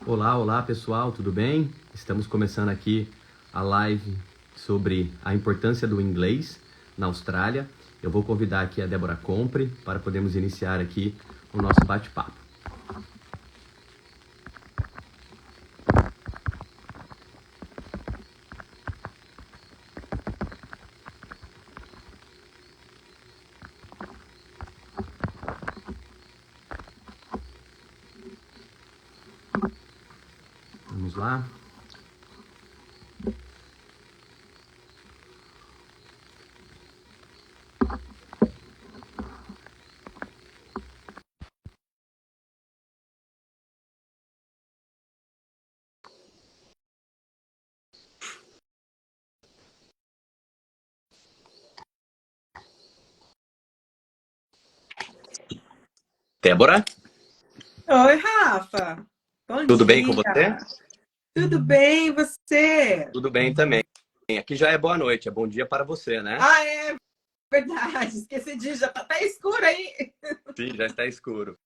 Olá, olá pessoal, tudo bem? Estamos começando aqui a live sobre a importância do inglês na Austrália. Eu vou convidar aqui a Débora Compre para podermos iniciar aqui o nosso bate-papo. Vamos lá. Débora, Oi, Rafa. Bom tudo bem com dia. você? Tudo bem, e você? Tudo bem também. Aqui já é boa noite, é bom dia para você, né? Ah, é verdade. Esqueci de já tá até escuro aí. Sim, já está escuro.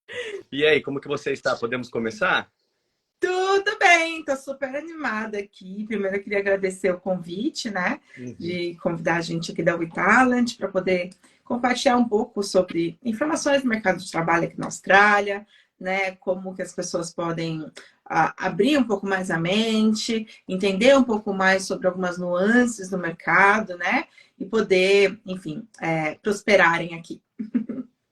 E aí, como que você está? Podemos começar? Tudo bem, tô super animada aqui. Primeiro eu queria agradecer o convite, né? Uhum. De convidar a gente aqui da WeTalent para poder compartilhar um pouco sobre informações do mercado de trabalho aqui na Austrália, né? Como que as pessoas podem abrir um pouco mais a mente, entender um pouco mais sobre algumas nuances do mercado, né? E poder, enfim, prosperarem aqui.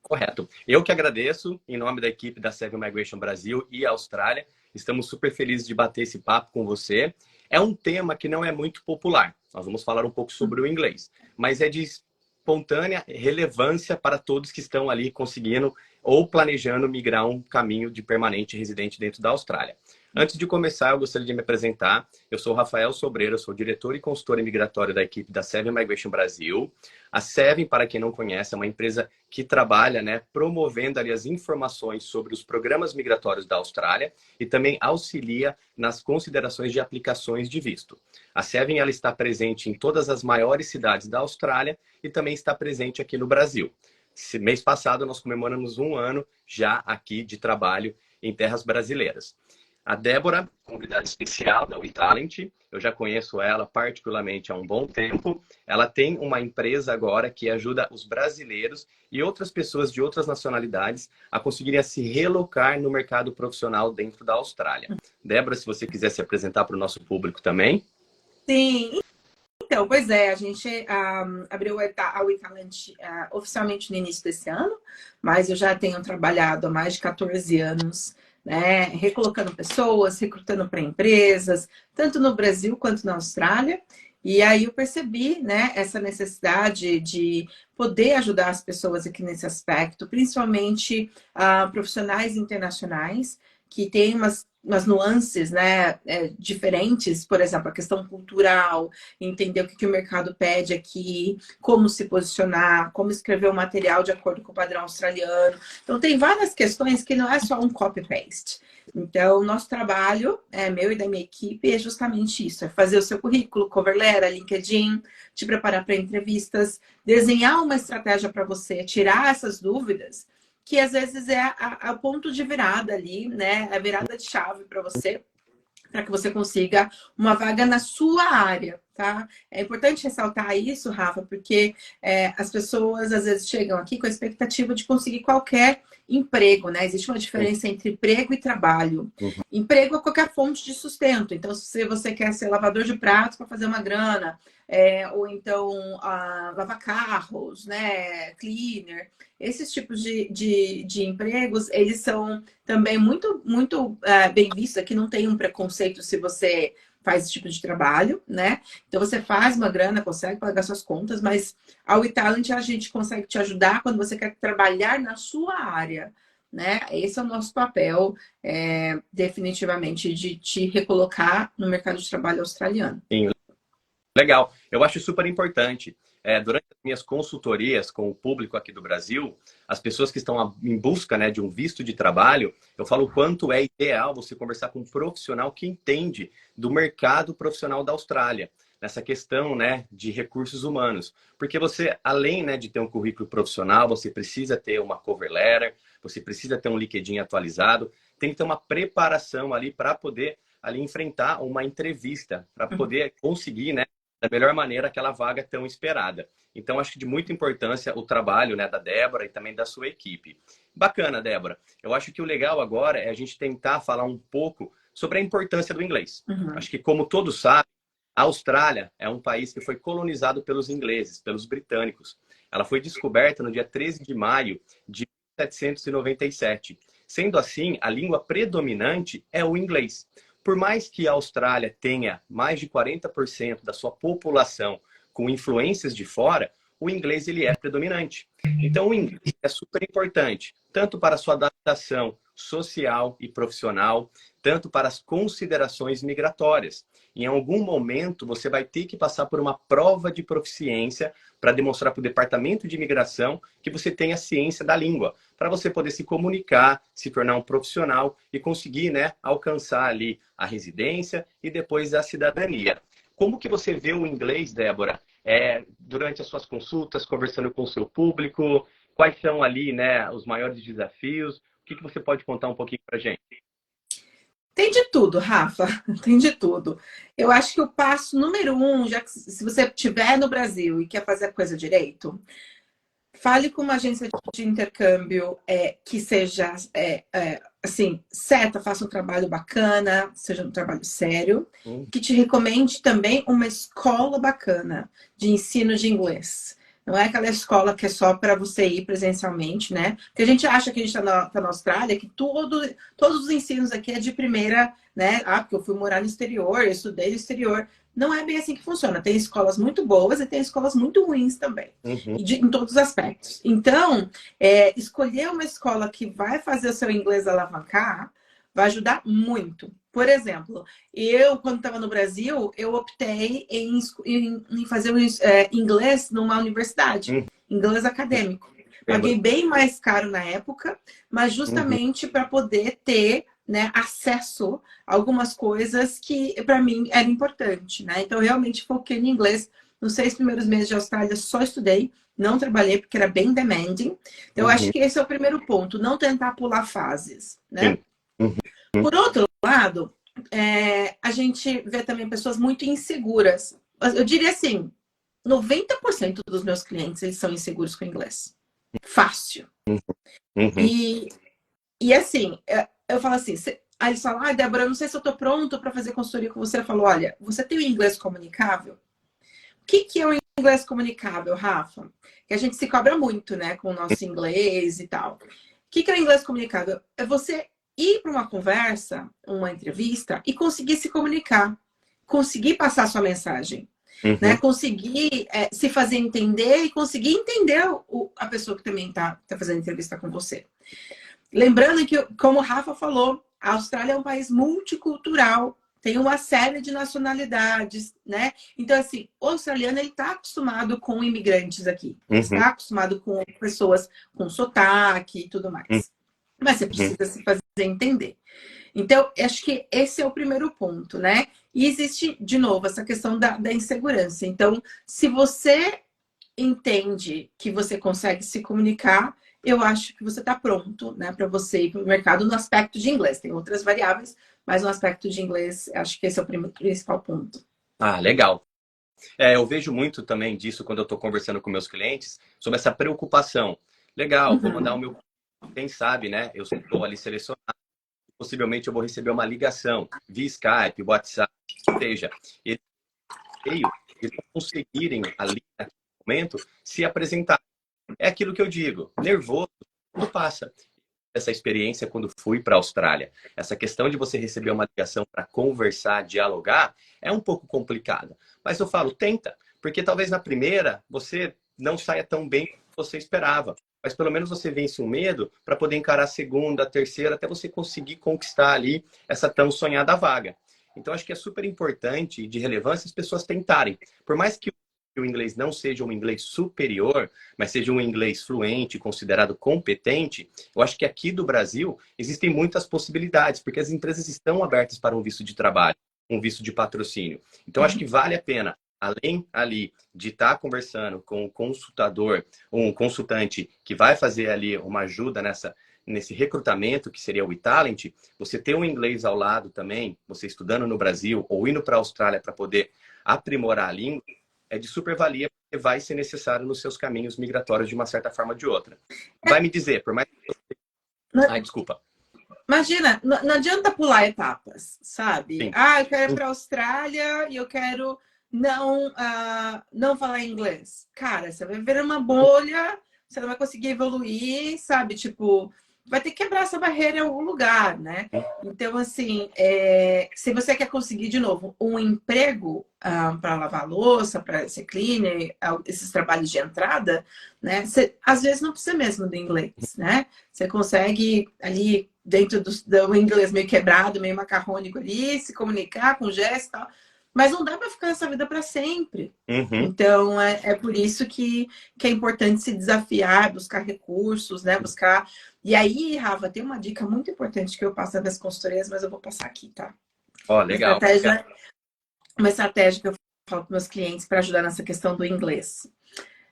Correto. Eu que agradeço, em nome da equipe da Seven Migration Brasil e Austrália. Estamos super felizes de bater esse papo com você. É um tema que não é muito popular. Nós vamos falar um pouco sobre o inglês, mas é de espontânea relevância para todos que estão ali conseguindo ou planejando migrar um caminho de permanente residente dentro da Austrália. Antes de começar, eu gostaria de me apresentar. Eu sou Rafael Sobreira, sou diretor e consultor imigratório da equipe da Seven Migration Brasil. A Seven, para quem não conhece, é uma empresa que trabalha, né, promovendo ali as informações sobre os programas migratórios da Austrália e também auxilia nas considerações de aplicações de visto. A Seven, ela está presente em todas as maiores cidades da Austrália e também está presente aqui no Brasil. Mês passado nós comemoramos 1 ano já aqui de trabalho em terras brasileiras. A Débora, convidada especial da WeTalent, eu já conheço ela particularmente há um bom tempo. Ela tem uma empresa agora que ajuda os brasileiros e outras pessoas de outras nacionalidades a conseguirem se relocar no mercado profissional dentro da Austrália. Débora, se você quiser se apresentar para o nosso público também. Sim, então, pois é, a gente abriu a WeTalent oficialmente no início desse ano, mas eu já tenho trabalhado há mais de 14 anos, né, recolocando pessoas, recrutando para empresas, tanto no Brasil quanto na Austrália. E aí eu percebi, né, essa necessidade de poder ajudar as pessoas aqui nesse aspecto, principalmente profissionais internacionais que têm umas nuances, né, diferentes, por exemplo, a questão cultural, entender o que o mercado pede aqui, como se posicionar, como escrever o material de acordo com o padrão australiano. Então, tem várias questões que não é só um copy-paste. Então, o nosso trabalho, meu e da minha equipe, é justamente isso: é fazer o seu currículo, cover letter, LinkedIn, te preparar para entrevistas, desenhar uma estratégia para você, tirar essas dúvidas, que às vezes é o ponto de virada ali, né? A virada de chave para você, para que você consiga uma vaga na sua área, tá? É importante ressaltar isso, Rafa, porque as pessoas às vezes chegam aqui com a expectativa de conseguir qualquer emprego, né? Existe uma diferença entre emprego e trabalho. Uhum. Emprego é qualquer fonte de sustento. Então, se você quer ser lavador de pratos para fazer uma grana, ou então lavar carros, né? Cleaner, esses tipos de empregos, eles são também muito bem visto. Aqui não tem um preconceito se você faz esse tipo de trabalho, né? Então você faz uma grana, consegue pagar suas contas, mas a WeTalent a gente consegue te ajudar quando você quer trabalhar na sua área, né? Esse é o nosso papel, definitivamente, de te recolocar no mercado de trabalho australiano. Sim, legal. Eu acho super importante. Durante as minhas consultorias com o público aqui do Brasil, as pessoas que estão em busca, né, de um visto de trabalho, eu falo o quanto é ideal você conversar com um profissional que entende do mercado profissional da Austrália, nessa questão, né, de recursos humanos. Porque você, além, né, de ter um currículo profissional, você precisa ter uma cover letter, você precisa ter um LinkedIn atualizado, tem que ter uma preparação ali para poder ali enfrentar uma entrevista, para poder conseguir, né, da melhor maneira aquela vaga tão esperada. Então, acho que de muita importância o trabalho, né, da Débora e também da sua equipe. Bacana, Débora. Eu acho que o legal agora é a gente tentar falar um pouco sobre a importância do inglês. Acho que, como todos sabem, a Austrália é um país que foi colonizado pelos ingleses, pelos britânicos. Ela foi descoberta no dia 13 de maio de 1797. Sendo assim, a língua predominante é o inglês. Por mais que a Austrália tenha mais de 40% da sua população com influências de fora, o inglês ele é predominante. Então, o inglês é super importante, tanto para a sua adaptação social e profissional, tanto para as considerações migratórias. Em algum momento, você vai ter que passar por uma prova de proficiência para demonstrar para o Departamento de Imigração que você tem a ciência da língua, para você poder se comunicar, se tornar um profissional e conseguir, né, alcançar ali a residência e depois a cidadania. Como que você vê o inglês, Débora, durante as suas consultas, conversando com o seu público? Quais são ali, né, os maiores desafios? O que você pode contar um pouquinho para a gente? Tem de tudo, Rafa, tem de tudo. Eu acho que o passo número um, já que se você estiver no Brasil e quer fazer a coisa direito, fale com uma agência de intercâmbio que seja assim, certa, faça um trabalho bacana, seja um trabalho sério, que te recomende também uma escola bacana de ensino de inglês. Não é aquela escola que é só para você ir presencialmente, né? Porque a gente acha que a gente está na Austrália, que todos os ensinos aqui é de primeira, né? Ah, porque eu fui morar no exterior, eu estudei no exterior. Não é bem assim que funciona. Tem escolas muito boas e tem escolas muito ruins também, em todos os aspectos. Então, escolher uma escola que vai fazer o seu inglês alavancar vai ajudar muito. Por exemplo, eu, quando estava no Brasil, eu optei em fazer inglês numa universidade, inglês acadêmico. Paguei bem mais caro na época, mas justamente para poder ter, né, acesso a algumas coisas que para mim era importante, né? Então, realmente foquei no inglês. Nos 6 primeiros meses de Austrália, só estudei, não trabalhei, porque era bem demanding. Então, eu acho que esse é o primeiro ponto, não tentar pular fases, né? Por outro lado, a gente vê também pessoas muito inseguras. Eu diria assim, 90% dos meus clientes, eles são inseguros com inglês. Fácil. E assim, eu falo assim, aí eles falam, Débora, eu não sei se eu tô pronto para fazer consultoria com você. Eu falo, olha, você tem o inglês comunicável? O que é o inglês comunicável, Rafa? Que a gente se cobra muito, né, com o nosso inglês e tal. O que é o inglês comunicável? É você ir para uma conversa, uma entrevista e conseguir se comunicar, conseguir passar a sua mensagem, né? Conseguir se fazer entender e conseguir entender a pessoa que também está fazendo entrevista com você. Lembrando que, como o Rafa falou, a Austrália é um país multicultural, tem uma série de nacionalidades, né? Então, assim, o australiano, ele está acostumado com imigrantes aqui. Está acostumado com pessoas com sotaque e tudo mais. Mas você precisa se fazer entender. Então, acho que esse é o primeiro ponto, né? E existe, de novo, essa questão da insegurança. Então, se você entende que você consegue se comunicar, eu acho que você está pronto, né, para você ir para o mercado no aspecto de inglês. Tem outras variáveis, mas no aspecto de inglês, acho que esse é o principal ponto. Ah, legal. Eu vejo muito também disso quando eu estou conversando com meus clientes, sobre essa preocupação. Legal, vou mandar o meu... Quem sabe, né? Eu estou ali selecionado. Possivelmente eu vou receber uma ligação via Skype, WhatsApp, ou seja, eles conseguirem ali, naquele momento, se apresentar. É aquilo que eu digo, nervoso, tudo passa. Essa experiência quando fui para a Austrália. Essa questão de você receber uma ligação para conversar, dialogar, é um pouco complicada. Mas eu falo, tenta, porque talvez na primeira você não saia tão bem como você esperava. Mas pelo menos você vence o medo para poder encarar a segunda, a terceira, até você conseguir conquistar ali essa tão sonhada vaga. Então acho que é super importante e de relevância as pessoas tentarem. Por mais que o inglês não seja um inglês superior, mas seja um inglês fluente, considerado competente, eu acho que aqui do Brasil existem muitas possibilidades, porque as empresas estão abertas para um visto de trabalho, um visto de patrocínio. Então, acho que vale a pena, além ali de estar conversando com um consultador, um consultante que vai fazer ali uma ajuda nesse recrutamento, que seria o eTalent, você ter um inglês ao lado também, você estudando no Brasil ou indo para a Austrália para poder aprimorar a língua, é de super valia, porque vai ser necessário nos seus caminhos migratórios de uma certa forma ou de outra. Vai me dizer, por mais que... Ai, desculpa. Imagina, não adianta pular etapas, sabe? Sim. Ah, eu quero ir para a Austrália e eu quero não falar inglês. Cara, você vai viver uma bolha, você não vai conseguir evoluir, sabe? Tipo, vai ter que quebrar essa barreira em algum lugar, né? Então, assim, se você quer conseguir, de novo, um emprego para lavar louça, para ser cleaner, esses trabalhos de entrada, né? Você, às vezes não precisa mesmo do inglês, né? Você consegue ali, dentro do inglês meio quebrado, meio macarrônico ali, se comunicar com gesto e tal. Mas não dá para ficar nessa vida para sempre. Então, é por isso que é importante se desafiar, buscar recursos, né? Buscar... E aí, Rafa, tem uma dica muito importante que eu passo nas consultorias, mas eu vou passar aqui, tá? Ó, legal. Uma estratégia que eu falo para meus clientes para ajudar nessa questão do inglês.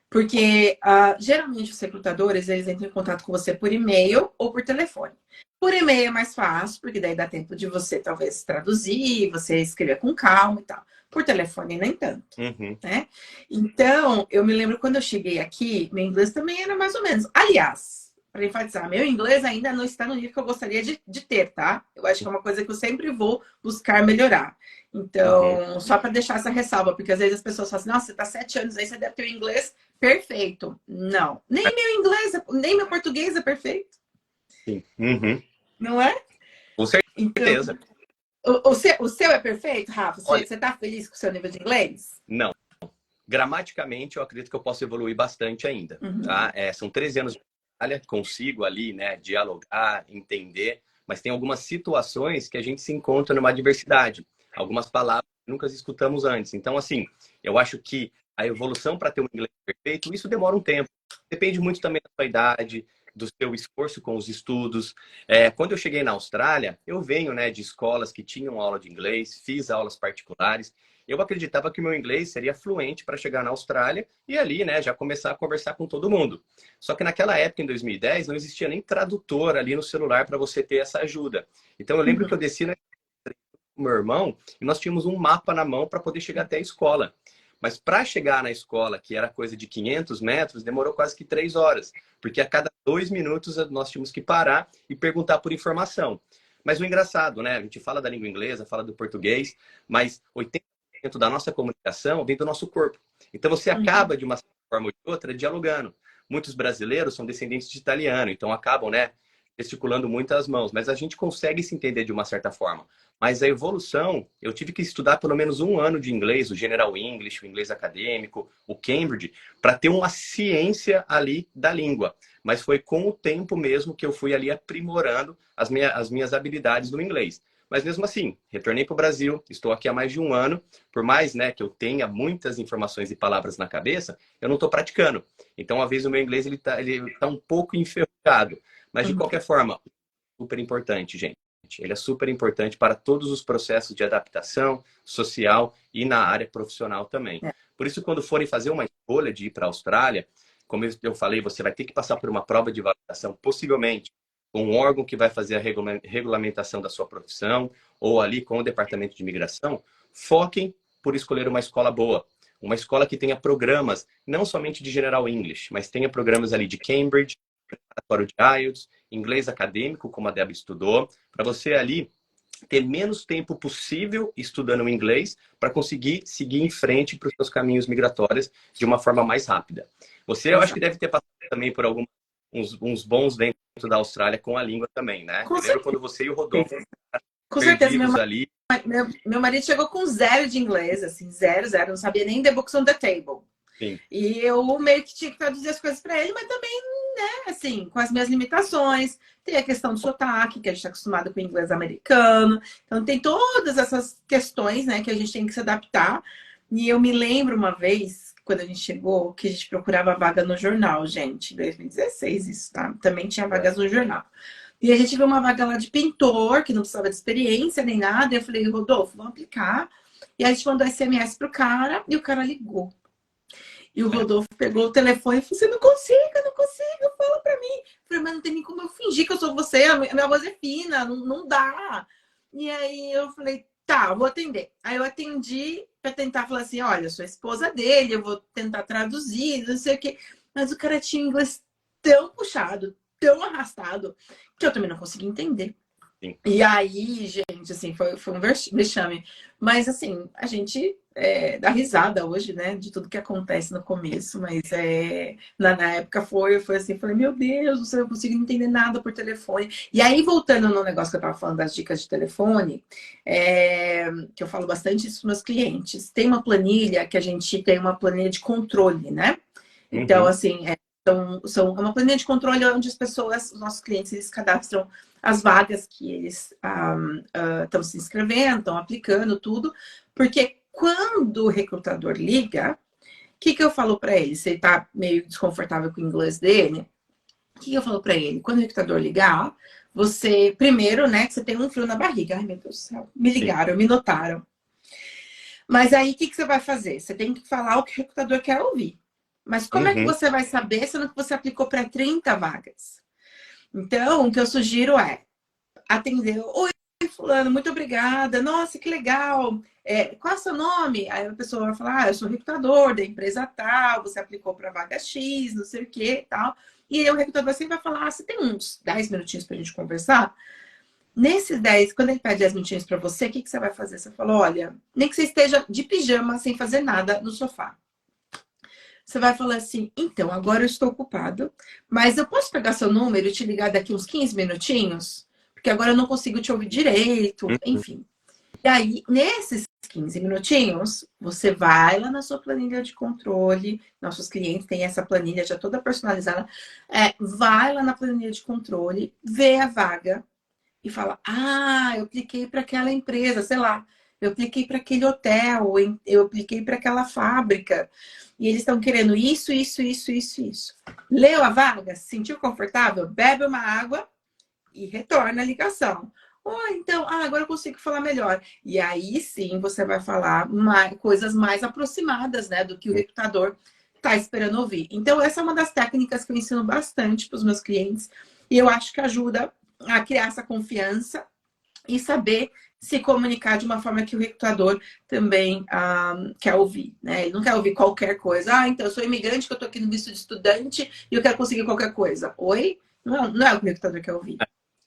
Porque, geralmente, os recrutadores, eles entram em contato com você por e-mail ou por telefone. Por e-mail é mais fácil, porque daí dá tempo de você, talvez, traduzir, você escrever com calma e tal. Por telefone, nem tanto, né? Então, eu me lembro quando eu cheguei aqui, meu inglês também era mais ou menos. Aliás, para enfatizar, meu inglês ainda não está no nível que eu gostaria de ter, tá? Eu acho que é uma coisa que eu sempre vou buscar melhorar. Então, só para deixar essa ressalva, porque às vezes as pessoas falam assim, nossa, você está 7 anos aí, você deve ter o inglês perfeito. Não, nem meu inglês, nem meu português é perfeito. Sim. Não é? Com certeza. Então, o seu é perfeito, Rafa? Você está feliz com o seu nível de inglês? Não. Gramaticamente, eu acredito que eu posso evoluir bastante ainda. Tá? São 13 anos de trabalho, consigo ali, né, dialogar, entender, mas tem algumas situações que a gente se encontra numa diversidade. Algumas palavras que nunca escutamos antes. Então, assim, eu acho que a evolução para ter um inglês perfeito, isso demora um tempo. Depende muito também da sua idade, do seu esforço com os estudos. Quando eu cheguei na Austrália, eu venho, né, de escolas que tinham aula de inglês, fiz aulas particulares. Eu acreditava que o meu inglês seria fluente para chegar na Austrália e ali, né, já começar a conversar com todo mundo. Só que naquela época, em 2010, não existia nem tradutor ali no celular para você ter essa ajuda. Então eu lembro que eu desci com meu irmão e nós tínhamos um mapa na mão para poder chegar até a escola. Mas para chegar na escola, que era coisa de 500 metros, demorou quase que 3 horas. Porque a cada 2 minutos nós tínhamos que parar e perguntar por informação. Mas o engraçado, né? A gente fala da língua inglesa, fala do português, mas 80% da nossa comunicação vem do nosso corpo. Então você acaba, de uma forma ou de outra, dialogando. Muitos brasileiros são descendentes de italiano, então acabam, né, gesticulando muito as mãos. Mas a gente consegue se entender de uma certa forma. Mas a evolução, eu tive que estudar pelo menos 1 ano de inglês, o General English, o inglês acadêmico, o Cambridge, para ter uma ciência ali da língua. Mas foi com o tempo mesmo que eu fui ali aprimorando as minhas habilidades no inglês. Mas mesmo assim, retornei para o Brasil, estou aqui há mais de 1 ano. Por mais, né, que eu tenha muitas informações e palavras na cabeça, eu não estou praticando. Então, às vezes, o meu inglês ele tá um pouco enferrujado. Mas, de qualquer forma, super importante, gente. Ele é super importante para todos os processos de adaptação social e na área profissional também. Por isso, quando forem fazer uma escolha de ir para a Austrália, como eu falei, você vai ter que passar por uma prova de validação, possivelmente com um órgão que vai fazer a regulamentação da sua profissão, ou ali com o departamento de imigração. Foquem por escolher uma escola boa. Uma escola que tenha programas, não somente de General English, mas tenha programas ali de Cambridge, preparatório de IELTS, inglês acadêmico, como a Débora estudou, para você ali ter menos tempo possível estudando inglês para conseguir seguir em frente para os seus caminhos migratórios de uma forma mais rápida. Você, eu acho que deve ter passado também por uns bons dentro da Austrália com a língua também, né? Eu lembro quando você e o Rodolfo com certeza, ali. Meu marido chegou com 0 de inglês, assim, 0, não sabia nem the books on the table. Sim. E eu meio que tinha que traduzir as coisas para ele, mas também, né, assim, com as minhas limitações. Tem a questão do sotaque, que a gente está acostumado com o inglês americano. Então, tem todas essas questões, né, que a gente tem que se adaptar. E eu me lembro uma vez, quando a gente chegou, que a gente procurava vaga no jornal, gente. Em 2016, isso, tá? Também tinha vagas no jornal. E a gente viu uma vaga lá de pintor, que não precisava de experiência nem nada. E eu falei, Rodolfo, vamos aplicar. E a gente mandou SMS pro cara, e o cara ligou. E o Rodolfo pegou o telefone e falou assim, não consigo, fala pra mim. falei, mas não tem nem como eu fingir que eu sou você, a minha voz é fina, não dá. E aí eu falei, tá, eu vou atender. Aí eu atendi para tentar falar assim, olha, eu sou a esposa dele, eu vou tentar traduzir, não sei o quê. Mas o cara tinha inglês tão puxado, tão arrastado, que eu também não consegui entender. Sim. E aí, gente, assim, foi um vexame. Mas, assim, a gente dá risada hoje, né, de tudo que acontece no começo. Mas na época foi assim, falei, meu Deus, não sei, eu não consigo entender nada por telefone. E aí, voltando no negócio que eu tava falando das dicas de telefone, que eu falo bastante isso para meus clientes. Tem uma planilha que a gente tem uma planilha de controle, né? Então, assim, são uma planilha de controle onde as pessoas, os nossos clientes, eles cadastram as vagas que eles estão se inscrevendo, estão aplicando, tudo. Porque quando o recrutador liga, o que eu falo para ele? Se ele está meio desconfortável com o inglês dele, o que eu falo para ele? Quando o recrutador ligar, você, primeiro, né, que você tem um frio na barriga. Ai, meu Deus do céu, me ligaram, me notaram. Mas aí, o que você vai fazer? Você tem que falar o que o recrutador quer ouvir. Mas como é que você vai saber sendo que você aplicou para 30 vagas? Então, o que eu sugiro é atender. Oi, fulano, muito obrigada. Nossa, que legal. Qual é o seu nome? Aí a pessoa vai falar, eu sou recrutador da empresa tal, você aplicou para vaga X, não sei o que tal. E aí o recrutador sempre vai falar, você tem uns 10 minutinhos para a gente conversar? Nesses 10, quando ele pede 10 minutinhos para você, o que você vai fazer? Você fala, olha, nem que você esteja de pijama, sem fazer nada no sofá. Você vai falar assim, então, agora eu estou ocupado, mas eu posso pegar seu número e te ligar daqui uns 15 minutinhos? Porque agora eu não consigo te ouvir direito, enfim. E aí, nesses 15 minutinhos, você vai lá na sua planilha de controle. Nossos clientes têm essa planilha já toda personalizada. Vai lá na planilha de controle, vê a vaga e fala: ah, eu apliquei para aquela empresa, sei lá, eu apliquei para aquele hotel, eu apliquei para aquela fábrica. E eles estão querendo isso, isso, isso, isso, isso. Leu a vaga? Se sentiu confortável? Bebe uma água e retorna a ligação. Então, agora eu consigo falar melhor. E aí sim você vai falar coisas mais aproximadas, né, do que o recrutador está esperando ouvir. Então, essa é uma das técnicas que eu ensino bastante para os meus clientes. E eu acho que ajuda a criar essa confiança e saber se comunicar de uma forma que o recrutador também quer ouvir, né? Ele não quer ouvir qualquer coisa. Então, eu sou imigrante, que eu estou aqui no visto de estudante e eu quero conseguir qualquer coisa. Oi? Não é o que o recrutador quer ouvir.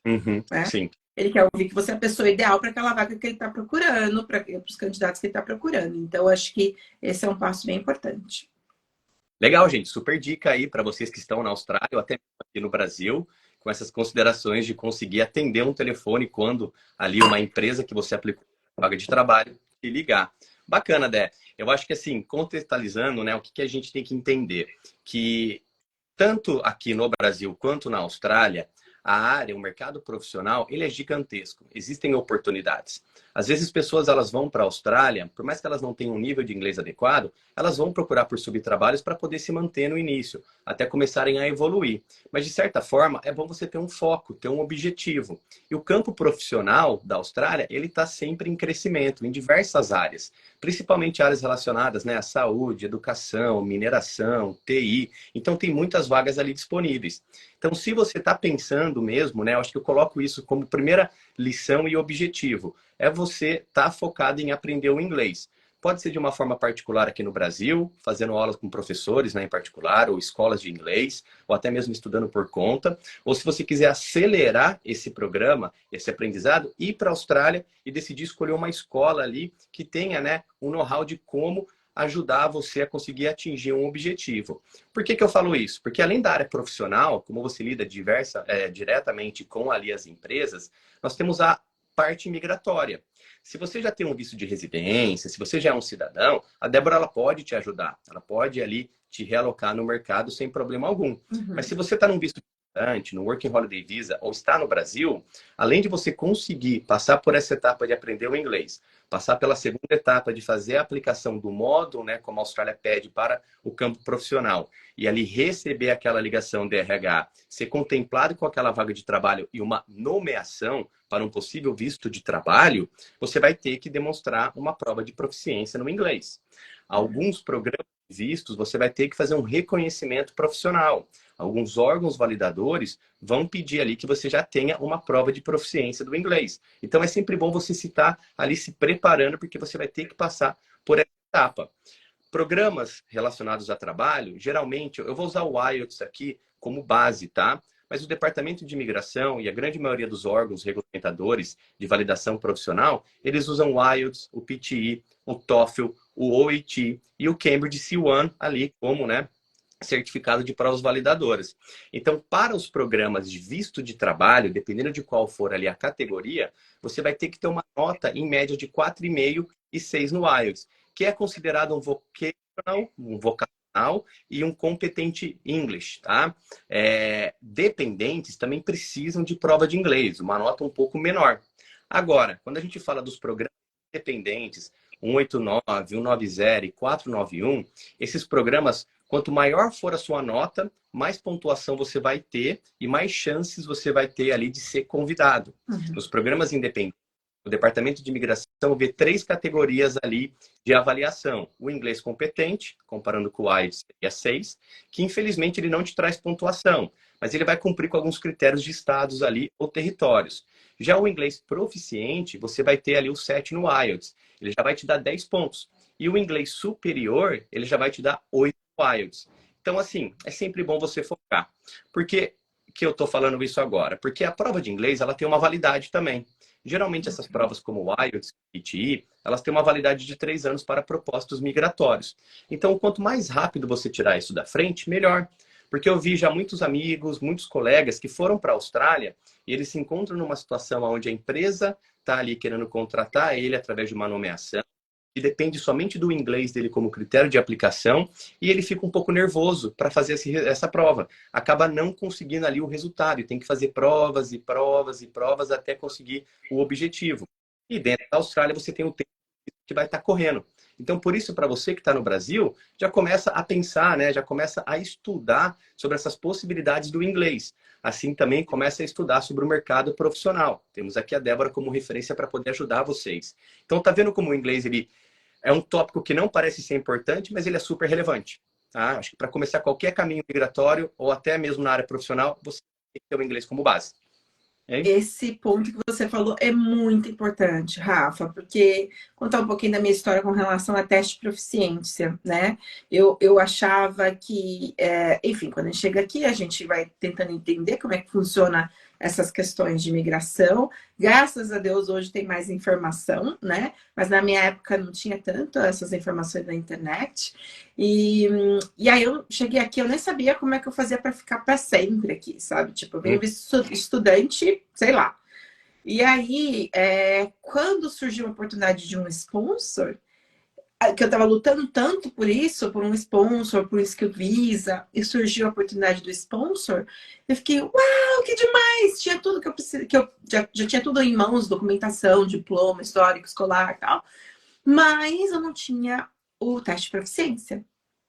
Né? Sim. Ele quer ouvir que você é a pessoa ideal para aquela vaga que ele está procurando, para os candidatos que ele está procurando. Então, acho que esse é um passo bem importante. Legal, gente. Super dica aí para vocês que estão na Austrália ou até aqui no Brasil, com essas considerações de conseguir atender um telefone quando ali uma empresa que você aplicou a vaga de trabalho te ligar. Bacana, Dé. Eu acho que assim, contextualizando, né, o que a gente tem que entender? Que tanto aqui no Brasil quanto na Austrália, a área, o mercado profissional, ele é gigantesco. Existem oportunidades. Às vezes, pessoas elas vão para a Austrália, por mais que elas não tenham um nível de inglês adequado, elas vão procurar por subtrabalhos para poder se manter no início, até começarem a evoluir. Mas, de certa forma, é bom você ter um foco, ter um objetivo. E o campo profissional da Austrália, ele está sempre em crescimento, em diversas áreas, principalmente áreas relacionadas, né, à saúde, educação, mineração, TI. Então, tem muitas vagas ali disponíveis. Então, se você está pensando mesmo, né, eu acho que eu coloco isso como primeira lição e objetivo, é você estar focado em aprender o inglês. Pode ser de uma forma particular aqui no Brasil, fazendo aulas com professores, né, em particular, ou escolas de inglês, ou até mesmo estudando por conta. Ou se você quiser acelerar esse programa, esse aprendizado, ir para a Austrália e decidir escolher uma escola ali que tenha, né, um know-how de como ajudar você a conseguir atingir um objetivo. Por que eu falo isso? Porque além da área profissional, como você lida diretamente com ali as empresas, nós temos a parte migratória. Se você já tem um visto de residência, se você já é um cidadão, a Débora ela pode te ajudar. Ela pode ali te realocar no mercado sem problema algum. Mas se você está num visto de estudante, no Working Holiday Visa, ou está no Brasil, além de você conseguir passar por essa etapa de aprender o inglês, passar pela segunda etapa de fazer a aplicação do módulo, né, como a Austrália pede para o campo profissional, e ali receber aquela ligação de RH, ser contemplado com aquela vaga de trabalho e uma nomeação para um possível visto de trabalho, você vai ter que demonstrar uma prova de proficiência no inglês. Alguns programas vistos, você vai ter que fazer um reconhecimento profissional. Alguns órgãos validadores vão pedir ali que você já tenha uma prova de proficiência do inglês. Então é sempre bom você estar ali se preparando, porque você vai ter que passar por essa etapa. Programas relacionados a trabalho, geralmente, eu vou usar o IELTS aqui como base, tá? Mas o Departamento de Imigração e a grande maioria dos órgãos regulamentadores de validação profissional, eles usam o IELTS, o PTE, o TOEFL, o OET e o Cambridge C1 ali como, né, certificado de provas validadoras. Então, para os programas de visto de trabalho, dependendo de qual for ali a categoria, você vai ter que ter uma nota em média de 4,5 e 6 no IELTS, que é considerado um vocacional e um competente English, tá? Dependentes também precisam de prova de inglês, uma nota um pouco menor. Agora, quando a gente fala dos programas dependentes, 189, 190 e 491, esses programas, quanto maior for a sua nota, mais pontuação você vai ter e mais chances você vai ter ali de ser convidado. Nos programas independentes, o Departamento de Imigração vê 3 categorias ali de avaliação. O inglês competente, comparando com o IELTS, seria 6, que infelizmente ele não te traz pontuação, mas ele vai cumprir com alguns critérios de estados ali ou territórios. Já o inglês proficiente, você vai ter ali o 7 no IELTS, ele já vai te dar 10 pontos. E o inglês superior, ele já vai te dar 8 no IELTS. Então, assim, é sempre bom você focar. Por que eu estou falando isso agora? Porque a prova de inglês, ela tem uma validade também. Geralmente, essas provas como o IELTS e PTE, elas têm uma validade de 3 anos para propósitos migratórios. Então, quanto mais rápido você tirar isso da frente, melhor. Porque eu vi já muitos amigos, muitos colegas que foram para a Austrália e eles se encontram numa situação onde a empresa está ali querendo contratar ele através de uma nomeação, e depende somente do inglês dele como critério de aplicação, e ele fica um pouco nervoso para fazer essa prova. Acaba não conseguindo ali o resultado, e tem que fazer provas e provas e provas até conseguir o objetivo. E dentro da Austrália você tem o tempo que vai estar correndo. Então, por isso, para você que está no Brasil, já começa a pensar, né? Já começa a estudar sobre essas possibilidades do inglês. Assim também começa a estudar sobre o mercado profissional. Temos aqui a Débora como referência para poder ajudar vocês. Então, tá vendo como o inglês ele é um tópico que não parece ser importante, mas ele é super relevante. Tá? Acho que para começar qualquer caminho migratório, ou até mesmo na área profissional, você tem que ter o inglês como base. Hein? Esse ponto que você falou é muito importante, Rafa, porque contar um pouquinho da minha história com relação a teste de proficiência, né? Eu achava que, enfim, quando a gente chega aqui, a gente vai tentando entender como é que funciona essas questões de imigração. Graças a Deus, hoje tem mais informação, né? Mas na minha época não tinha tanto essas informações na internet. E aí eu cheguei aqui, eu nem sabia como é que eu fazia para ficar para sempre aqui, sabe? Tipo, eu vim estudante, sei lá. E aí, quando surgiu a oportunidade de um sponsor, que eu estava lutando tanto por isso, por um sponsor, por Skill Visa, e surgiu a oportunidade do sponsor, eu fiquei, uau, que demais! Tinha tudo que eu precisava, que eu já tinha tudo em mãos, documentação, diploma, histórico, escolar e tal, mas eu não tinha o teste de proficiência.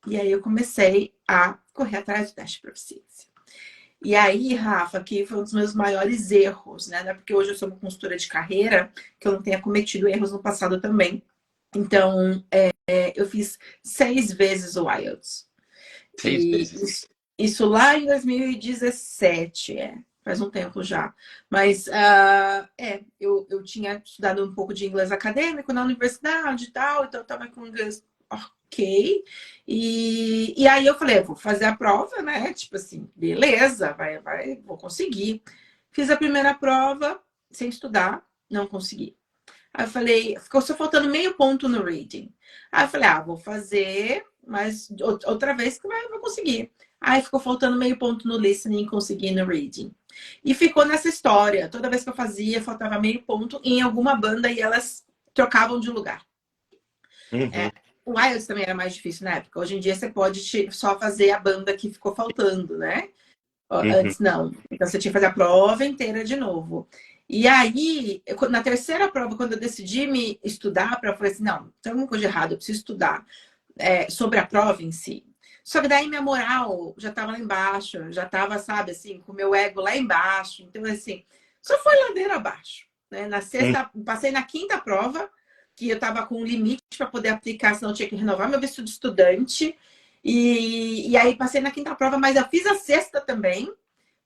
E aí eu comecei a correr atrás do teste de proficiência. E aí, Rafa, que foi um dos meus maiores erros, né? Não é porque hoje eu sou uma consultora de carreira que eu não tenha cometido erros no passado também. Então, eu fiz 6 vezes o IELTS. 6 vezes. Isso lá em 2017, faz um tempo já. Mas eu tinha estudado um pouco de inglês acadêmico na universidade e tal, então eu estava com inglês ok. E aí eu falei, vou fazer a prova, né? Tipo assim, beleza, vou conseguir. Fiz a primeira prova sem estudar, não consegui. Aí eu falei, ficou só faltando meio ponto no reading. Aí eu falei, vou fazer, mas outra vez que vou conseguir. Aí ficou faltando meio ponto no listening e consegui no reading. E ficou nessa história. Toda vez que eu fazia, faltava meio ponto em alguma banda e elas trocavam de lugar. O IELTS também era mais difícil na época. Hoje em dia você pode só fazer a banda que ficou faltando, né? Antes não. Então você tinha que fazer a prova inteira de novo. E aí, na terceira prova, quando eu decidi me estudar, eu falei assim, não, tem alguma coisa de errado, eu preciso estudar sobre a prova em si. Só que daí minha moral já estava lá embaixo, já estava, sabe, assim, com o meu ego lá embaixo. Então, assim, só foi ladeira abaixo. Né? Na sexta, passei na quinta prova, que eu estava com um limite para poder aplicar, senão eu tinha que renovar meu visto de estudante. E aí passei na quinta prova, mas eu fiz a sexta também,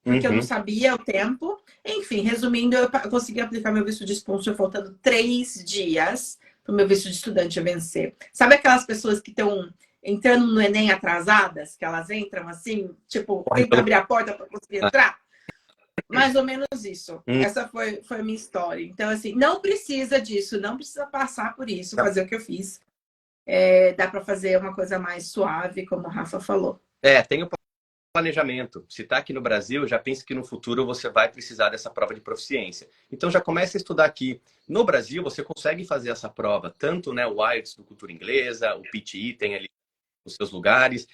porque eu não sabia o tempo. Enfim, resumindo, eu consegui aplicar meu visto de sponsor faltando 3 dias para o meu visto de estudante vencer. Sabe aquelas pessoas que estão entrando no Enem atrasadas, que elas entram assim, tipo, tenta abrir a porta para conseguir entrar? Mais ou menos isso. Essa foi a minha história. Então, assim, não precisa disso, não precisa passar por isso, fazer o que eu fiz. Dá para fazer uma coisa mais suave, como o Rafa falou. Tem o planejamento. Se está aqui no Brasil, já pense que no futuro você vai precisar dessa prova de proficiência. Então já comece a estudar aqui. No Brasil, você consegue fazer essa prova, tanto né, o IELTS do Cultura Inglesa, o PTE tem ali os seus lugares.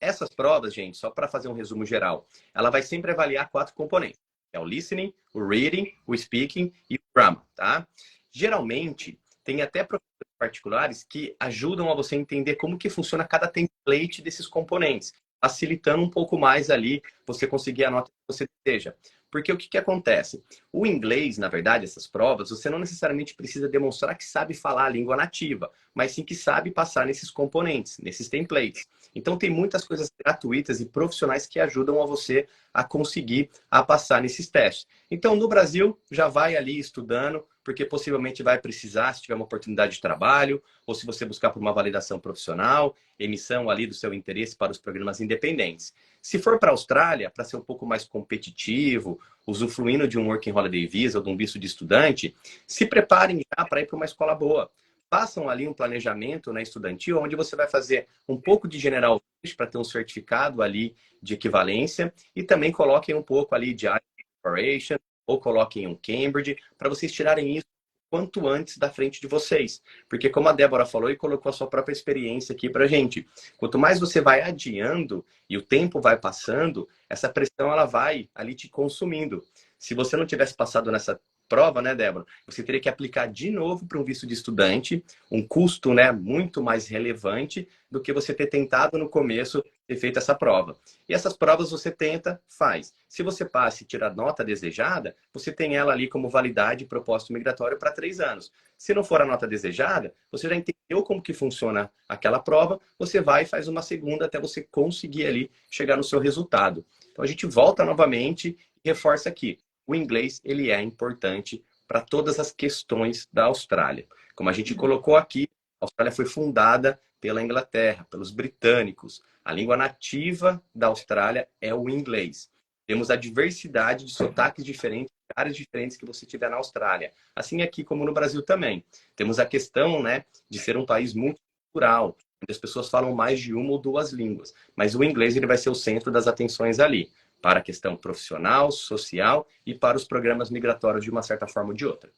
Essas provas, gente, só para fazer um resumo geral, ela vai sempre avaliar 4 componentes. É o listening, o reading, o speaking e o grammar, tá? Geralmente, tem até professores particulares que ajudam a você entender como que funciona cada template desses componentes, facilitando um pouco mais ali você conseguir a nota que você deseja. Porque o que acontece? O inglês, na verdade, essas provas, você não necessariamente precisa demonstrar que sabe falar a língua nativa, mas sim que sabe passar nesses componentes, nesses templates. Então, tem muitas coisas gratuitas e profissionais que ajudam a você a conseguir passar nesses testes. Então, no Brasil, já vai ali estudando, porque possivelmente vai precisar, se tiver uma oportunidade de trabalho, ou se você buscar por uma validação profissional, emissão ali do seu interesse para os programas independentes. Se for para a Austrália, para ser um pouco mais competitivo, usufruindo de um Working Holiday Visa ou de um visto de estudante, se preparem já para ir para uma escola boa. Façam ali um planejamento né, estudantil, onde você vai fazer um pouco de General English para ter um certificado ali de equivalência e também coloquem um pouco ali de IELTS Preparation ou coloquem um Cambridge para vocês tirarem isso quanto antes da frente de vocês. Porque como a Débora falou e colocou a sua própria experiência aqui pra gente, quanto mais você vai adiando e o tempo vai passando, essa pressão ela vai ali te consumindo. Se você não tivesse passado nessa prova, né, Débora, você teria que aplicar de novo para um visto de estudante, um custo, né, muito mais relevante do que você ter tentado no começo ter feito essa prova. E essas provas você tenta, faz. Se você passa e tira a nota desejada, você tem ela ali como validade e propósito migratório para 3 anos. Se não for a nota desejada, você já entendeu como que funciona aquela prova, você vai e faz uma segunda até você conseguir ali chegar no seu resultado. Então a gente volta novamente e reforça aqui. O inglês, ele é importante para todas as questões da Austrália. Como a gente colocou aqui, a Austrália foi fundada pela Inglaterra, pelos britânicos. A língua nativa da Austrália é o inglês. Temos a diversidade de sotaques diferentes, áreas diferentes que você tiver na Austrália. Assim aqui como no Brasil também. Temos a questão né, de ser um país multicultural, onde as pessoas falam mais de uma ou 2 línguas. Mas o inglês ele vai ser o centro das atenções ali, para a questão profissional, social e para os programas migratórios de uma certa forma ou de outra.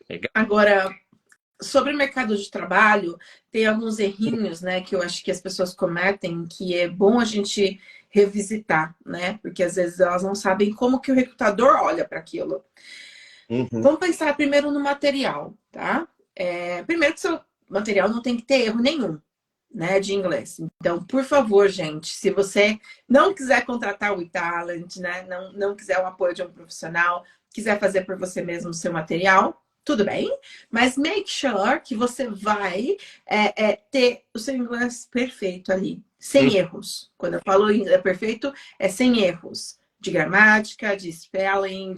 Legal? Agora, sobre o mercado de trabalho, tem alguns errinhos, né, que eu acho que as pessoas cometem, que é bom a gente revisitar, né? Porque às vezes elas não sabem como que o recrutador olha para aquilo. Vamos pensar primeiro no material, tá? Primeiro que seu material não tem que ter erro nenhum, né, de inglês. Então, por favor, gente, se você não quiser contratar o WeTalent, né, não quiser o apoio de um profissional, quiser fazer por você mesmo o seu material, tudo bem, mas make sure que você vai ter o seu inglês perfeito ali, sem erros. Quando eu falo perfeito, é sem erros de gramática, de spelling,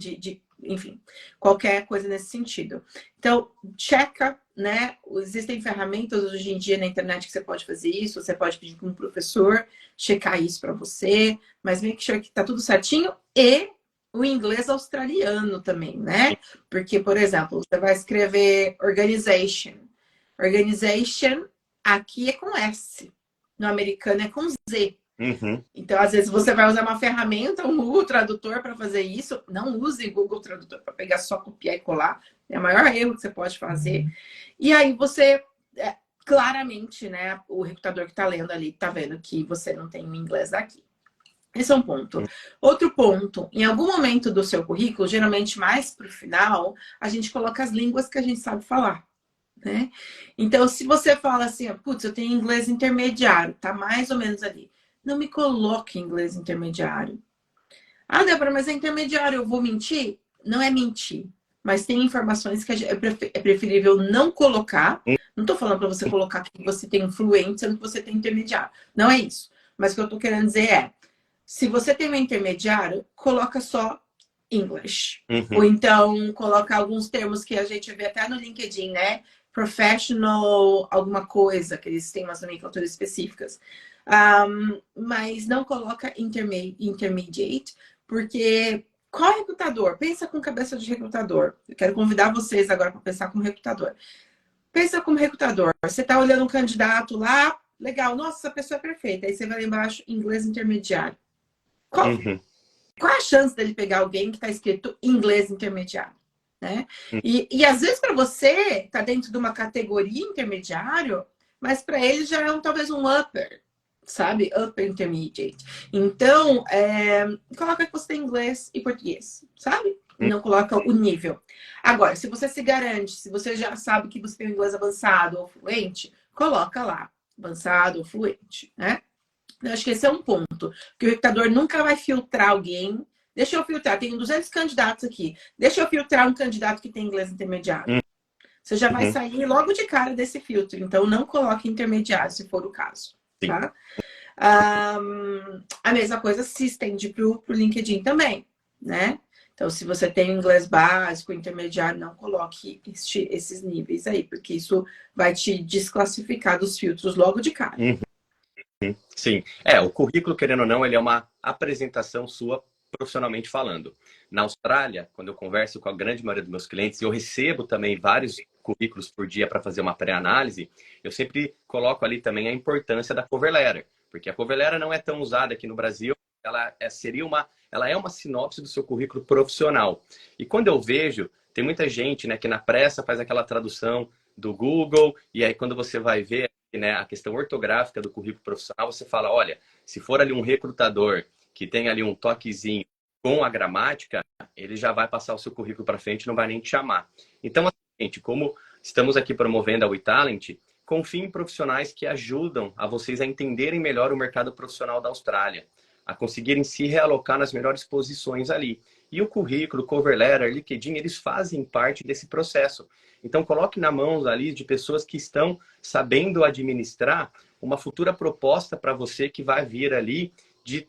enfim, qualquer coisa nesse sentido. Então, checa, né? Existem ferramentas hoje em dia na internet que você pode fazer isso, você pode pedir para um professor checar isso para você, mas make sure que está tudo certinho e o inglês australiano também, né? Porque, por exemplo, você vai escrever organization. Organization aqui é com S, no americano é com Z. Então, às vezes, você vai usar uma ferramenta, um Google Tradutor para fazer isso. Não use Google Tradutor para pegar só copiar e colar. É o maior erro que você pode fazer. E aí você, claramente, né, o recrutador que está lendo ali, está vendo que você não tem o inglês aqui. Esse é um ponto. Outro ponto, em algum momento do seu currículo, geralmente mais para o final, a gente coloca as línguas que a gente sabe falar. Né? Então, se você fala assim, putz, eu tenho inglês intermediário, tá mais ou menos ali. Não me coloque em inglês intermediário. Ah, Débora, mas é intermediário, eu vou mentir? Não é mentir. mas tem informações que é preferível não colocar. Não estou falando para você colocar que você tem um fluente, sendo que você tem intermediário. Não é isso. Mas o que eu estou querendo dizer é, se você tem um intermediário, coloca só English. Ou então, coloca alguns termos que a gente vê até no LinkedIn, né? Professional, alguma coisa, que eles têm umas nomenclaturas específicas. Mas não coloca intermediate, porque qual recrutador? Pensa com cabeça de recrutador. Eu quero convidar vocês agora para pensar como recrutador. Pensa como recrutador. Você está olhando um candidato lá, legal, nossa, essa pessoa é perfeita. Aí você vai lá embaixo, inglês intermediário. Qual é a chance dele pegar alguém que está escrito inglês intermediário? Né? E às vezes para você tá dentro de uma categoria intermediário, mas para ele já é talvez um upper, sabe? Upper intermediate. Então, coloca que você tem inglês e português, sabe? Não coloca o nível. Agora, se você se garante, se você já sabe que você tem um inglês avançado ou fluente, coloca lá, avançado ou fluente, né? Eu acho que esse é um ponto. Que o recrutador nunca vai filtrar alguém. Deixa eu filtrar, tenho 200 candidatos aqui. Deixa eu filtrar um candidato que tem inglês intermediário. Você já vai sair logo de cara desse filtro. Então, não coloque intermediário, se for o caso. Tá? A mesma coisa se estende para o LinkedIn também, né? Então, se você tem inglês básico, intermediário, não coloque esses níveis aí, porque isso vai te desclassificar dos filtros logo de cara. Sim. O currículo, querendo ou não, ele é uma apresentação sua profissionalmente falando. Na Austrália, quando eu converso com a grande maioria dos meus clientes, e eu recebo também vários currículos por dia para fazer uma pré-análise, eu sempre coloco ali também a importância da cover letter, porque a cover letter não é tão usada aqui no Brasil, ela é uma sinopse do seu currículo profissional. E quando eu vejo, tem muita gente, né, que na pressa faz aquela tradução do Google, e aí quando você vai ver, né, a questão ortográfica do currículo profissional, você fala, olha, se for ali um recrutador que tem ali um toquezinho com a gramática, ele já vai passar o seu currículo para frente, não vai nem te chamar. Então, assim, gente, como estamos aqui promovendo a WeTalent, confie em profissionais que ajudam a vocês a entenderem melhor o mercado profissional da Austrália, a conseguirem se realocar nas melhores posições ali. E o currículo, cover letter, LinkedIn, eles fazem parte desse processo. Então, coloque na mão ali de pessoas que estão sabendo administrar uma futura proposta para você que vai vir ali de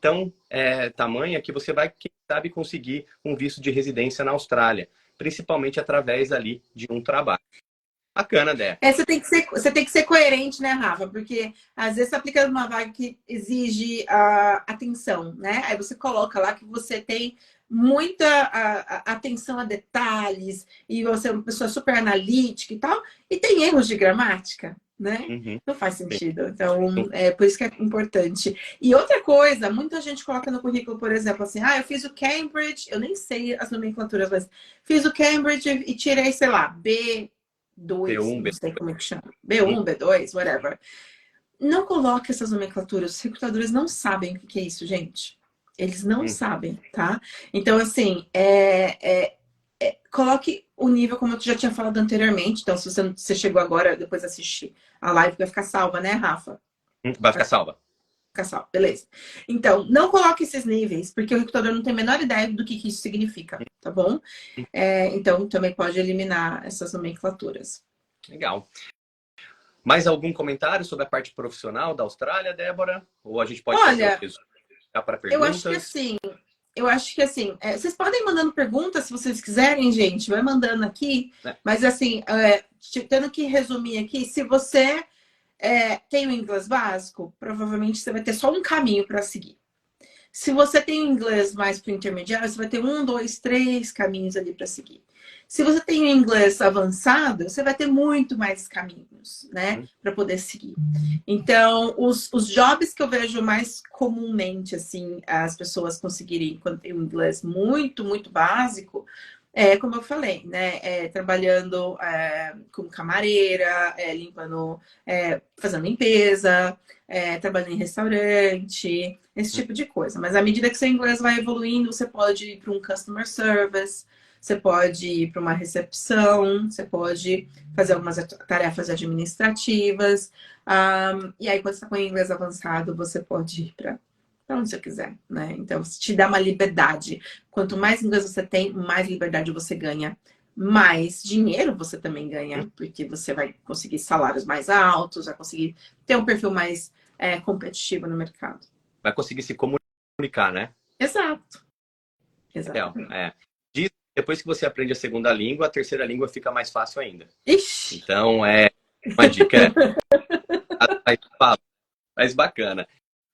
tamanha que você vai, quem sabe, conseguir um visto de residência na Austrália, principalmente através ali de um trabalho. Bacana, Dé. Você tem que ser coerente, né, Rafa? Porque às vezes você aplica numa vaga que exige atenção, né? Aí você coloca lá que você tem muita atenção a detalhes e você é uma pessoa super analítica e tal, e tem erros de gramática, né? Não faz sentido. Então, é por isso que é importante. E outra coisa, muita gente coloca no currículo, por exemplo, assim, eu fiz o Cambridge, eu nem sei as nomenclaturas, mas fiz o Cambridge e tirei, sei lá, B2, B1, não sei como é que chama. B1, B2, whatever. Não coloque essas nomenclaturas. Os recrutadores não sabem o que é isso, gente. Eles não sabem, tá? Então, assim, coloque o nível, como eu já tinha falado anteriormente. Então, se você chegou agora, depois assistir a live, vai ficar salva, né, Rafa? Vai ficar salva. Ficar salva, beleza. Então, não coloque esses níveis, porque o recrutador não tem a menor ideia do que isso significa, tá bom? Então, também pode eliminar essas nomenclaturas. Legal. Mais algum comentário sobre a parte profissional da Austrália, Débora? Ou a gente pode fazer para perguntas? Eu acho que assim, vocês podem ir mandando perguntas se vocês quiserem, gente. Vai mandando aqui. Mas assim, tendo que resumir aqui, se você tem o inglês básico, provavelmente você vai ter só um caminho para seguir. Se você tem o inglês mais para o intermediário, você vai ter 1, 2, 3 caminhos ali para seguir. Se você tem o inglês avançado, você vai ter muito mais caminhos, né, para poder seguir. Então, os jobs que eu vejo mais comumente, assim, as pessoas conseguirem quando tem um inglês muito, muito básico, como eu falei, né, trabalhando como camareira, limpando, fazendo limpeza, trabalhando em restaurante, esse tipo de coisa. Mas à medida que seu inglês vai evoluindo, você pode ir para um customer service, você pode ir para uma recepção, você pode fazer algumas tarefas administrativas. E aí, quando você está com inglês avançado, você pode ir para onde você quiser, né? Então, te dá uma liberdade. Quanto mais inglês você tem, mais liberdade você ganha mais dinheiro você também ganha, porque você vai conseguir salários mais altos, vai conseguir ter um perfil mais competitivo no mercado. Vai conseguir se comunicar, né? Exato. Real, Exatamente. é. Depois que você aprende a segunda língua, a terceira língua fica mais fácil ainda. Ixi! Então, uma dica mais bacana.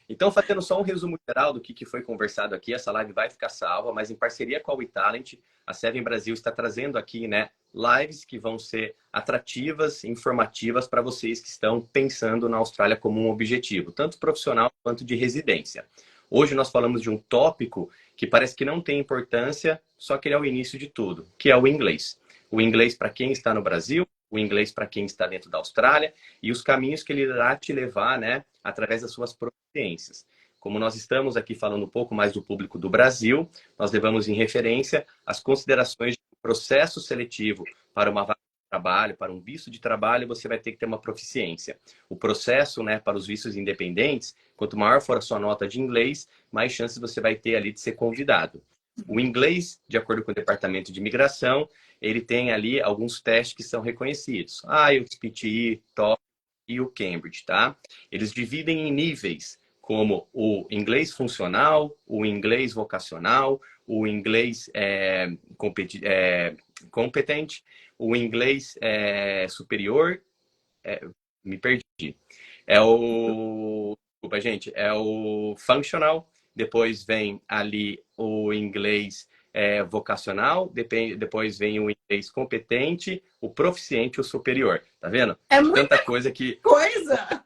Então, fazendo só um resumo geral do que foi conversado aqui, essa live vai ficar salva, mas em parceria com a WeTalent, a Seven Brasil está trazendo aqui, né, lives que vão ser atrativas, informativas para vocês que estão pensando na Austrália como um objetivo, tanto profissional quanto de residência. Hoje nós falamos de um tópico que parece que não tem importância, só que ele é o início de tudo, que é o inglês. O inglês para quem está no Brasil, o inglês para quem está dentro da Austrália e os caminhos que ele irá te levar, né, através das suas proficiências. Como nós estamos aqui falando um pouco mais do público do Brasil, nós levamos em referência as considerações de processo seletivo para uma vaga de trabalho, para um visto de trabalho, você vai ter que ter uma proficiência. O processo, né, para os vistos independentes, quanto maior for a sua nota de inglês, mais chances você vai ter ali de ser convidado. O inglês, de acordo com o Departamento de Imigração, ele tem ali alguns testes que são reconhecidos. IELTS, PTE, TOEFL e o Cambridge, tá? Eles dividem em níveis, como o inglês funcional, o inglês vocacional, o inglês competente, o inglês superior, me perdi. Desculpa, gente, é o functional, depois vem ali o inglês vocacional, depois vem o inglês competente, o proficiente e o superior. Tá vendo? É Tanta muita coisa que coisa!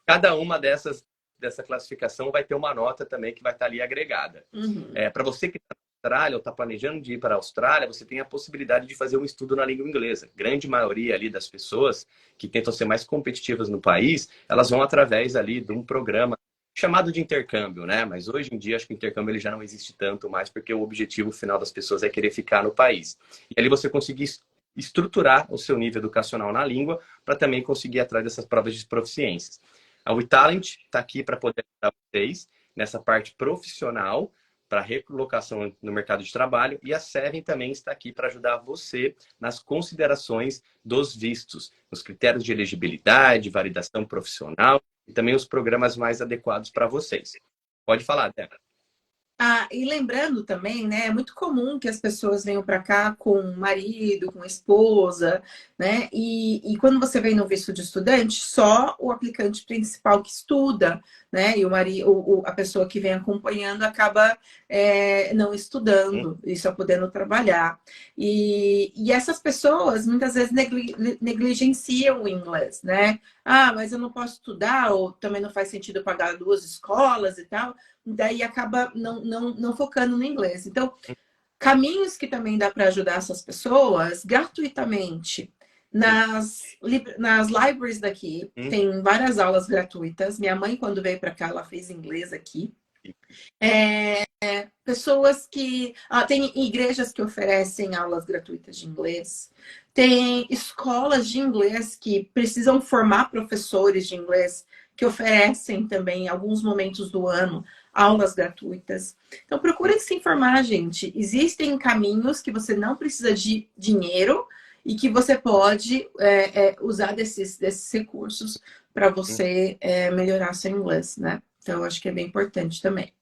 cada uma dessa classificação vai ter uma nota também que vai estar ali agregada. Uhum. Para você que está na Austrália ou está planejando de ir para a Austrália, você tem a possibilidade de fazer um estudo na língua inglesa. Grande maioria ali das pessoas que tentam ser mais competitivas no país, elas vão através ali de um programa chamado de intercâmbio, né? Mas hoje em dia acho que o intercâmbio ele já não existe tanto mais, porque o objetivo final das pessoas é querer ficar no país. E ali você conseguir estruturar o seu nível educacional na língua para também conseguir ir atrás dessas provas de proficiências. A WeTalent está aqui para poder ajudar vocês nessa parte profissional, para recolocação no mercado de trabalho, e a Seven também está aqui para ajudar você nas considerações dos vistos, nos critérios de elegibilidade, validação profissional e também os programas mais adequados para vocês. Pode falar, Débora. E lembrando também, né, é muito comum que as pessoas venham para cá com marido, com esposa, né? E quando você vem no visto de estudante, só o aplicante principal que estuda, né? E a pessoa que vem acompanhando acaba não estudando e só podendo trabalhar. E essas pessoas muitas vezes negligenciam o inglês, né? Mas eu não posso estudar, ou também não faz sentido eu pagar 2 escolas e tal. Daí acaba não focando no inglês. Então, caminhos que também dá para ajudar essas pessoas gratuitamente. Nas libraries daqui, tem várias aulas gratuitas. Minha mãe, quando veio para cá, ela fez inglês aqui. Pessoas que... tem igrejas que oferecem aulas gratuitas de inglês. Tem escolas de inglês que precisam formar professores de inglês, que oferecem também, em alguns momentos do ano, aulas gratuitas. Então, procurem se informar, gente. Existem caminhos que você não precisa de dinheiro e que você pode usar desses recursos para você melhorar seu inglês, né? Então, eu acho que é bem importante também.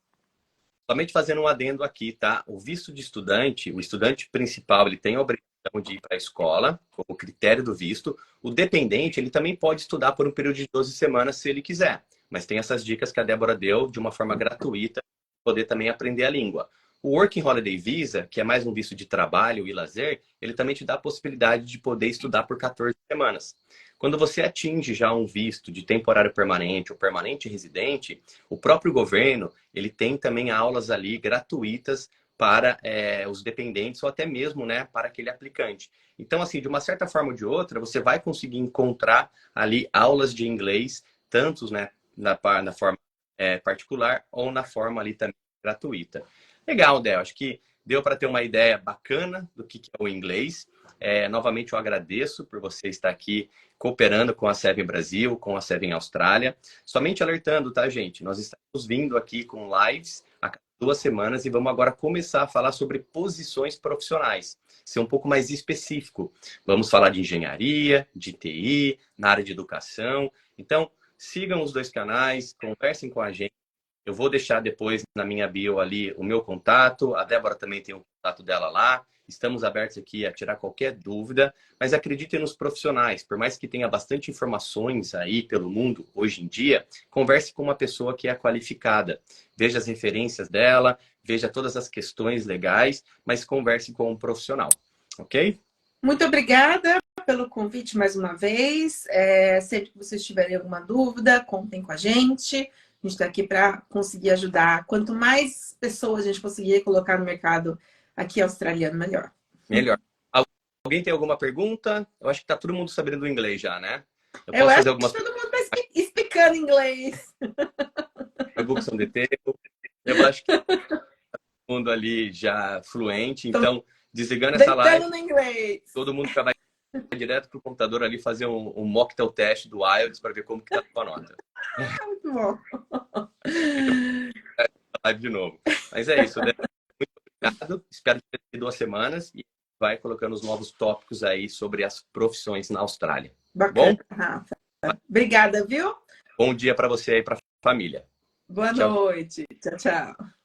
Somente fazendo um adendo aqui, tá? O visto de estudante, o estudante principal, ele tem a obrigação de ir para a escola, como critério do visto. O dependente, ele também pode estudar por um período de 12 semanas, se ele quiser. Mas tem essas dicas que a Débora deu de uma forma gratuita, poder também aprender a língua. O Working Holiday Visa, que é mais um visto de trabalho e lazer, ele também te dá a possibilidade de poder estudar por 14 semanas. Quando você atinge já um visto de temporário permanente ou permanente residente, o próprio governo, ele tem também aulas ali gratuitas para os dependentes ou até mesmo, né, para aquele aplicante. Então, assim, de uma certa forma ou de outra, você vai conseguir encontrar ali aulas de inglês, tantos, né, na forma particular ou na forma ali também gratuita. Legal, Del. Acho que deu para ter uma ideia bacana do que é o inglês. Novamente, eu agradeço por você estar aqui cooperando com a Seven Brasil, com a Seven Austrália. Somente alertando, tá, gente? Nós estamos vindo aqui com lives a cada 2 semanas e vamos agora começar a falar sobre posições profissionais. Ser um pouco mais específico. Vamos falar de engenharia, de TI, na área de educação. Então, sigam os 2 canais, conversem com a gente. Eu vou deixar depois na minha bio ali o meu contato. A Débora também tem o contato dela lá. Estamos abertos aqui a tirar qualquer dúvida, mas acreditem nos profissionais. Por mais que tenha bastante informações aí pelo mundo hoje em dia, converse com uma pessoa que é qualificada. Veja as referências dela, veja todas as questões legais, mas converse com um profissional, ok? Muito obrigada pelo convite mais uma vez. Sempre que vocês tiverem alguma dúvida, contem com a gente. A gente está aqui para conseguir ajudar. Quanto mais pessoas a gente conseguir colocar no mercado aqui australiano, melhor. Melhor. Alguém tem alguma pergunta? Eu acho que está todo mundo sabendo inglês já, né? Eu posso acho fazer algumas que todo mundo está explicando inglês. perguntas de tempo. Eu acho que todo mundo ali já fluente. Então, desligando essa live, no inglês. todo mundo já vai direto para o computador ali fazer um mocktail teste do IELTS para ver como que tá a sua nota. Muito bom. Live de novo. Mas é isso, né? Muito obrigado. Espero que tenha 2 semanas e vai colocando os novos tópicos aí sobre as profissões na Austrália. Bacana, Bom? Rafa. Obrigada, viu? Bom dia para você e para a família. Boa Tchau. noite. Tchau, tchau.